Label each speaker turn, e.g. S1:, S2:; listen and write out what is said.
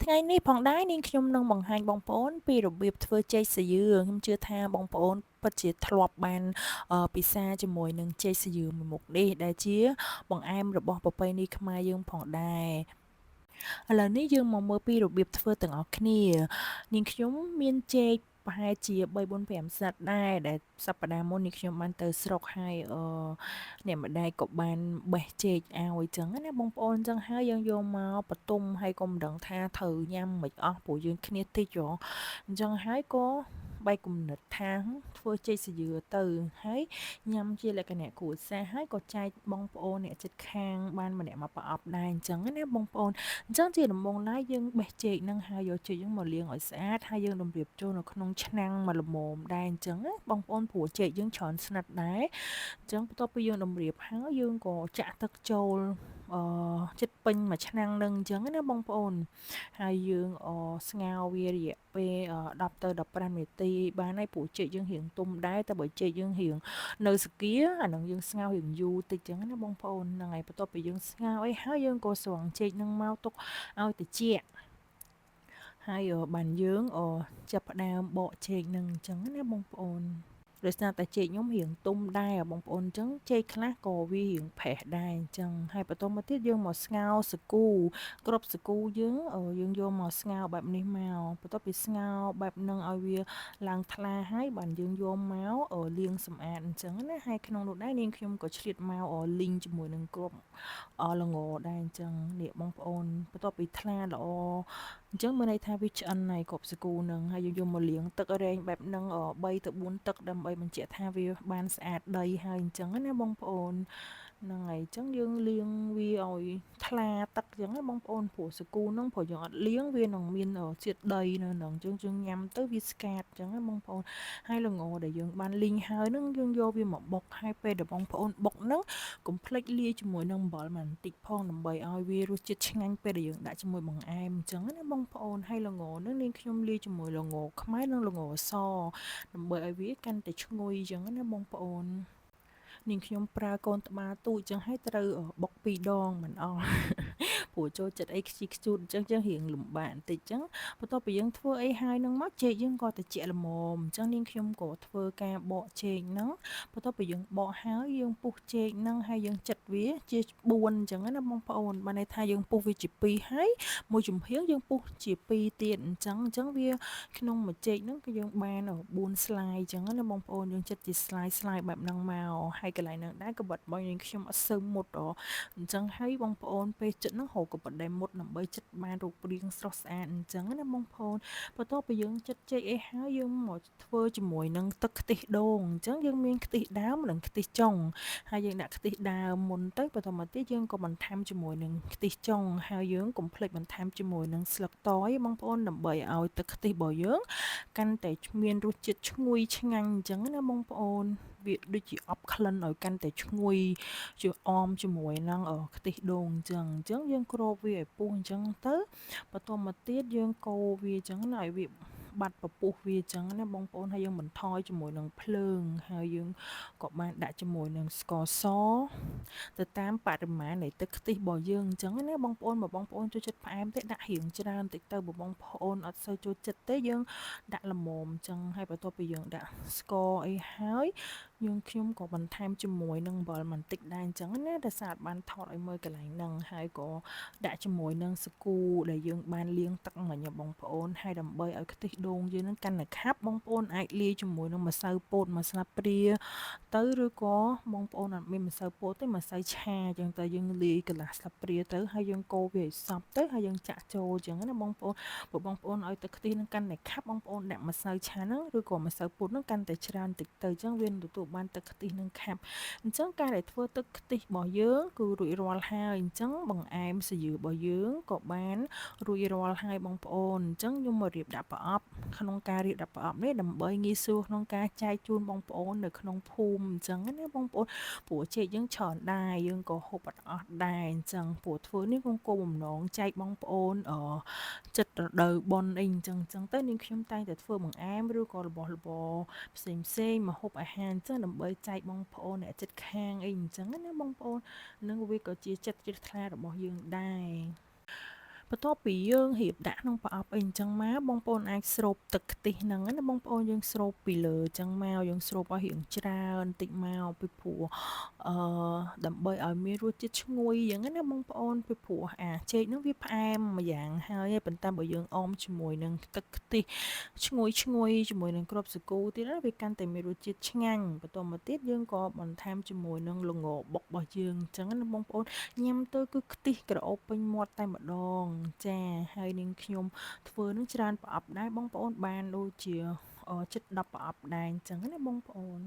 S1: ថ្ងៃនេះផងដែរនាងខ្ញុំនឹងបង្ហាញបងប្អូនពីរបៀបធ្វើចេកសាយ៉ឺខ្ញុំជឿថាបងប្អូនពិតជាធ្លាប់បានពិសាជាមួយនឹងចេកសាយ៉ឺមួយមុខនេះដែលជាបង្អែមរបស់ប្រពៃណីខ្មែរយើងផងដែរឥឡូវនេះយើងមកមើលពីរបៀបធ្វើទាំងអស់គ្នានាងខ្ញុំមានចេកប្រហែលជា3 4 5សិតដែរដែលសប្តាហ៍មុននេះខ្ញុំបានទៅស្រុកហើយអ្នកម្ដាយក៏បានបេះចេកឲ្យអញ្ចឹងណាបងប្អូនអញ្ចឹងហើយយើងយកមកបន្ទុំហើយក៏មិនដឹងថាត្រូវញ៉ាំមិនអស់ព្រោះយើងគ្នាតិចហ៎អញ្ចឹងហើយក៏បែកគំនិតថាធ្វើចេកសាយ៉ឺទៅហើយញ៉ាំជាលក្ខណៈគ្រួសារហើយក៏ចែកបងប្អូនអ្នកជិតខាងបានម្នាក់មកប្រអប់ដែរអញ្ចឹងណាបងប្អូនអញ្ចឹងជាដំបូងឡើយយើងបេះចេកហ្នឹងហើយយកចេកហ្នឹងមកលាងឲ្យស្អាតហើយយើងតម្រៀបចូលនៅក្នុងឆ្នាំងមកល្មមដែរអញ្ចឹងណាបងប្អូនព្រោះចេកយើងច្រើនស្និតដែរអញ្ចឹងបន្ទាប់ពីយើងតម្រៀបហើយយើងក៏ចាក់ទឹកចូលចិត្តពេញមួយឆ្នាំងនឹងអញ្ចឹងណាបងប្អូនហើយយើងស្ងោរវារយៈពេល10ទៅ15នាទីបានហើយព្រោះចេកយើងរៀងទុំដែរតែបើចេកយើងរៀងនៅសគាអានឹងយើងស្ងោររៀងយូរតិចអញ្ចឹងណាបងប្អូនហ្នឹងហើយបន្ទាប់ពីយើងស្ងោរអីហើយយើងក៏ស្រង់ចេកនឹងមកទុកឲ្យត្រជាក់ហើយបានយើងចាប់ផ្ដើមបកចេកនឹងអញ្ចឹងណាបងប្អូនដោយសារតែចេកខ្ញុំរៀងទុំដែរបងប្អូនអញ្ចឹងចេកខ្លះក៏វារៀងប្រេះដែរអញ្ចឹងហើយបន្តមកទៀតយើងមកស្ងោរសាគូគ្រាប់សាគូយើងយកមកស្ងោរបែបនេះមកបន្ទាប់ពីស្ងោរបែបហ្នឹងឲ្យវាឡើងថ្លាហើយបានយើងយកមកលាងសម្អាតអញ្ចឹងណាហើយក្នុងនោះដែរនាងខ្ញុំក៏ឆ្លៀតមកលីងជាមួយនឹងគ្រាប់ល្ងដែរអញ្ចឹងនេះបងប្អូនបន្ទាប់ពីថ្លាល្អអញ្ចឹងមានន័យថាវាឆ្អិនហើយគ្រាប់សាគូនឹងហើយយើងយកមកលាងទឹករែងបែបហ្នឹង3ទៅ4ទឹកដើម្បីបញ្ជាក់ថាវាបានស្អាតដីហើយអញ្ចឹងណាបងប្អូនហ្នឹងហើយអញ្ចឹងយើងលាងវាឲ្យថ្លាទឹកអញ្ចឹងណាបងប្អូនព្រោះសាគូហ្នឹងព្រោះយើងអត់លាងវានឹងមានជាតិដីនៅហ្នឹងអញ្ចឹងយើងញ៉ាំទៅវាស្កាតអញ្ចឹងណាបងប្អូនហើយល្ងដែលយើងបានលីងហើយហ្នឹងយើងយកវាមកបុកហើយពេលដែលបងប្អូនបុកហ្នឹងកុំភ្លេចលាយជាមួយនឹងអំបិលបន្តិចផងដើម្បីឲ្យវារសជាតិឆ្ងាញ់ពេលដែលយើងដាក់ជាមួយបង្អែមអញ្ចឹងណាបងប្អូនហើយល្ងហ្នឹងនាងខ្ញុំលាយជាមួយល្ងខ្មែរនិងល្ងសដើម្បីឲ្យវាកាន់តែឈ្ងុយអញ្ចឹងណាបងប្អូននាងខ្ញុំប្រើកូនត្បាល់ទូចអញ្ចឹងហើយត្រូវបុក2ដងមិនអស់ព្រោះចូលចិត្តអីខ្ជិះខ្ជូតអញ្ចឹងរៀងលំបាកបន្តិចអញ្ចឹងបន្ទាប់ពីយើងធ្វើអីហើយនឹងមកចេកយើងក៏ត្រជាក់ល្មមអញ្ចឹងនាងខ្ញុំក៏ធ្វើការបកចេកហ្នឹងបន្ទាប់ពីយើងបកហើយយើងពុះចេកហ្នឹងហើយយើងចិតវាជា4អញ្ចឹងណាបងប្អូនបានន័យថាយើងពុះវាជា2ហើយមួយចំហៀងយើងពុះជា2ទៀតអញ្ចឹងវាក្នុងមួយចេកហ្នឹងគឺយើងបាន4ស្លាយអញ្ចឹងណាបងប្អូនយើងចិតជាស្លាយបែបហ្នឹងមកហើយកន្លែងហ្នឹងដែរក៏បាត់បងយើងខ្ញុំអត់សូវមុតអញ្ចឹងហើយបងប្អូនពេលចិត្តហ្នឹងហៅក៏បដិមុតដើម្បីចិត្តបានរូបរាងស្រស់ស្អាតអញ្ចឹងណាបងប្អូនបន្ទាប់ពីយើងចិត្តចេកអីហើយយើងមកធ្វើជាមួយនឹងទឹកខ្ទិះដូងអញ្ចឹងយើងមានខ្ទិះដើមនិងខ្ទិះចុងហើយយើងដាក់ខ្ទិះដើមមុនទៅបន្តមកទៀតយើងក៏បន្ថែមជាមួយនឹងខ្ទិះចុងហើយយើងកុំភ្លេចបន្ថែមជាមួយនឹងស្លឹកតយបងប្អូនដើម្បីឲ្យទឹកខ្ទិះរបស់យើងកាន់តែមានរសជាតិឈ្ងុយឆ្ងាញ់អញ្ចឹងណាបងប្អូនវាដូចជាអប់ក្លិនឲ្យកាន់តែឈ្ងុយជាអមជាមួយនឹងខ្ទិះដូងអញ្ចឹងយើងគ្របវាឲ្យពុះអញ្ចឹងទៅបន្តមកទៀតយើងកូរវាអញ្ចឹងណាឲ្យវាបាត់ពពុះវាអញ្ចឹងណាបងប្អូនហើយយើងបន្ថយជាមួយនឹងភ្លើងហើយយើងក៏បានដាក់ជាមួយនឹងស្ករសទៅតាមបរិមាណនៃទឹកខ្ទិះរបស់យើងអញ្ចឹងណាបងប្អូនបើបងប្អូនចូលចិត្តផ្អែមទេដាក់រៀងច្រើនតិចទៅបើបងប្អូនអត់សូវចូលចិត្តទេយើងដាក់ល្មមអញ្ចឹងហើយបន្ទាប់ពីយើងដាក់ស្ករអីហើយខ្ញុំក៏បន្ថែមជាមួយនឹងអំបិលបន្តិចដែរអញ្ចឹងណាដែលសារបានថតឲ្យមើលកន្លែងហ្នឹងហើយក៏ដាក់ជាមួយនឹងសាគូដែលយើងបានលាងទឹកមិញបងប្អូនហើយដើម្បីឲ្យខ្ទិះដូងយើងហ្នឹងកាន់តែខាប់បងប្អូនអាចលាយជាមួយនឹងម្សៅពោតមួយស្លាបព្រាទៅឬក៏បងប្អូនអត់មានម្សៅពោតទេម្សៅឆាអញ្ចឹងតែយើងលាយកន្លះស្លាបព្រាទៅហើយយើងកូរវាឲ្យសព្វទៅហើយយើងចាក់ចូលអញ្ចឹងណាបងប្អូនព្រោះបងប្អូនឲ្យទឹកខ្ទិះហ្នឹងកាន់តែខាប់បងប្អូនដាក់ម្សៅឆាហ្នឹងឬក៏ម្សៅពោតហ្នឹងកាន់តែច្រើនតិចទៅអញ្ចឹងវានឹងទទួលបានទឹកខ្ទិះហ្នឹងខាប់អញ្ចឹងការដែលធ្វើទឹកខ្ទិះរបស់យើងគឺរួចរាល់ហើយអញ្ចឹងបង្អែមសាយ៉ឺរបស់យើងក៏បានរួចរាល់ហើយបងប្អូនអញ្ចឹងខ្ញុំមករៀបដាក់ប្រអប់ក្នុងការរៀបដាក់ប្រអប់នេះដើម្បីងាយស្រួលក្នុងការចែកជូនបងប្អូននៅក្នុងភូមិអញ្ចឹងណាបងប្អូនព្រោះចេកយើងច្រើនដែរយើងក៏ហូបអត់អស់ដែរអញ្ចឹងព្រោះធ្វើនេះគោលបំណងចែកបងប្អូនចិត្តរដូវបុណ្យអីអញ្ចឹងទៅនាងខ្ញុំតែងតែធ្វើបង្អែមឬក៏របស់របរផ្សេងម្ហូបអាហារអញ្ចឹងដើម្បីចែកបងប្អូនអ្នកជិតខាងអីអញ្ចឹងណាបងប្អូននឹងវាក៏ជាចិត្តជ្រះថ្លារបស់យើងដែរ បន្ទាប់ពីយើងរៀបដាក់ក្នុងប្រអប់អីអញ្ចឹងមកបងប្អូនអាចស្រូបទឹកខ្ទិះហ្នឹងណាបងប្អូនយើងស្រូបពីលើអញ្ចឹងមកយើងស្រូបឲ្យរៀងច្រើនបន្តិចមកពីព្រោះដើម្បីឲ្យមានរសជាតិឈ្ងុយអញ្ចឹងណាបងប្អូនពីព្រោះចេកហ្នឹងវាផ្អែមមួយយ៉ាងហើយប៉ុន្តែបើយើងអមជាមួយនឹងទឹកខ្ទិះឈ្ងុយជាមួយនឹងគ្រាប់សាគូទៀតណាវាកាន់តែមានរសជាតិឆ្ងាញ់បន្តមកទៀតយើងក៏បន្ថែមជាមួយនឹងល្ងបុករបស់យើងអញ្ចឹងណាបងប្អូនញ៉ាំទៅគឺខ្ទិះក្រអូបពេញមាត់តែម្ដងចាហើយនាងខ្ញុំធ្វើនឹងច្រើនប្រអប់ដែរបងប្អូនបានដូចជាជិត10ប្រអប់ដែរអញ្ចឹងណាបងប្អូន